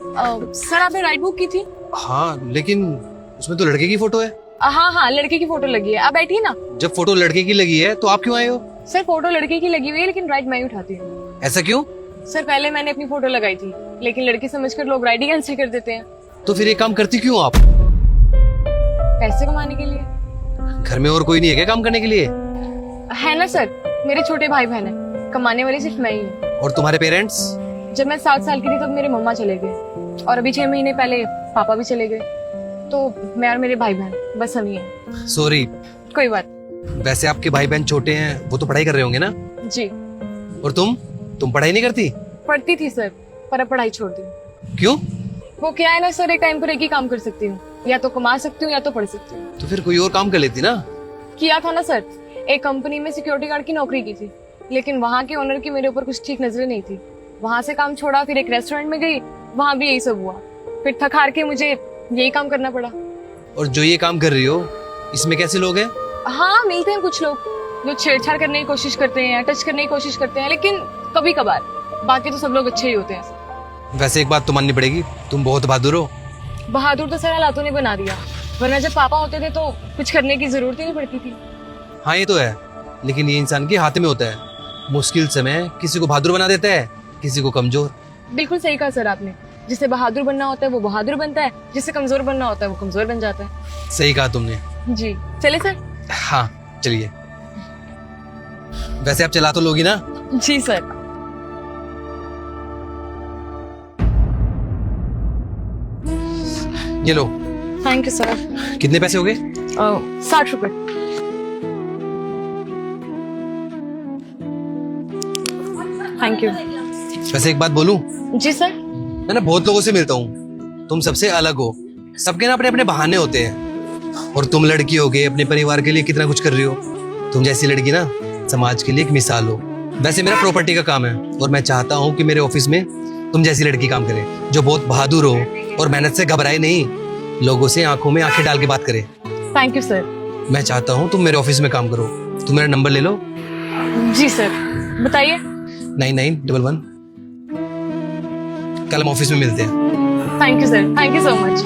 Sir आपने ride book की थी? हाँ, लेकिन उसमें तो लड़के की फोटो है। हाँ हाँ, लड़के की फोटो लगी है। आप बैठिए ना। जब फोटो लड़के की लगी है तो आप क्यों आए हो? सर फोटो लड़के की लगी हुई है लेकिन राइड मैं ही उठाती हूँ। ऐसा क्यों? सर पहले मैंने अपनी फोटो लगाई थी लेकिन लड़की समझकर लोग राइड ही कैंसिल कर देते हैं। तो फिर ये काम करती क्यों आप? पैसे कमाने के लिए। घर में और कोई नहीं है क्या काम करने के लिए? है ना सर, मेरे छोटे भाई बहन है, कमाने वाली सिर्फ मैं ही हूँ। और तुम्हारे पेरेंट्स? जब मैं 7 साल की थी तब मेरे मम्मा चले गए और अभी 6 महीने पहले पापा भी चले गए, तो मैं और मेरे भाई बहन बस हम ही हैं। सॉरी। कोई बात। वैसे आपके भाई बहन छोटे हैं, वो तो पढ़ाई कर रहे होंगे ना? जी। और तुम पढ़ाई नहीं करती? पढ़ती थी सर, पर अब पढ़ाई छोड़ दी। क्यों? वो क्या है ना सर, एक टाइम पर एक ही काम कर सकती हूँ, या तो कमा सकती हूँ या तो पढ़ सकती हूँ। तो फिर कोई और काम कर लेती ना? किया था ना सर, एक कंपनी में सिक्योरिटी गार्ड की नौकरी की थी, लेकिन वहाँ के ओनर की मेरे ऊपर कुछ ठीक नजरें नहीं थी। वहाँ से काम छोड़ा, फिर एक रेस्टोरेंट में गई, वहाँ भी यही सब हुआ। फिर थक हार के मुझे यही काम करना पड़ा। और जो ये काम कर रही हो, इसमें कैसे लोग हैं? हाँ, मिलते हैं कुछ लोग जो छेड़छाड़ करने की कोशिश करते हैं, टच करने की कोशिश करते हैं, लेकिन कभी कभार। बाकी तो सब लोग अच्छे ही होते हैं। वैसे एक बात तो माननी पड़ेगी, तुम बहुत बहादुर हो। बहादुर तो सर हालातों ने बना दिया, वरना जब पापा होते थे तो कुछ करने की जरूरत ही नहीं पड़ती थी। हाँ ये तो है, लेकिन ये इंसान के हाथ में होता है। मुश्किल समय किसी को बहादुर बना देता है, किसी को कमजोर। बिल्कुल सही कहा सर आपने, जिसे बहादुर बनना होता है वो बहादुर बनता है, जिसे कमजोर बनना होता है वो कमजोर बन जाता है। सही कहा तुमने। जी चले सर। हाँ चलिए। वैसे आप चला तो लोगी ना? जी सर। ये लो। Thank you sir. कितने पैसे हो गए? 60 रुपए। Thank you. वैसे एक बात बोलूं? जी सर। मैं ना बहुत लोगों से मिलता हूँ, तुम सबसे अलग हो। सबके ना अपने अपने बहाने होते हैं, और तुम लड़की हो गए, अपने परिवार के लिए कितना कुछ कर रही हो। तुम जैसी लड़की ना समाज के लिए एक मिसाल हो। वैसे मेरा प्रॉपर्टी का काम है और मैं चाहता हूँ कि मेरे ऑफिस में तुम जैसी लड़की काम करे, जो बहुत बहादुर हो और मेहनत से घबराए नहीं, लोगों से आंखों में आंखें डाल के बात करे। Thank you sir. मैं चाहता हूँ तुम मेरे ऑफिस में काम करो। तुम मेरा नंबर ले लो। जी सर, बताइए। 9911। कल हम ऑफिस में मिलते हैं। Thank you sir, thank you so much.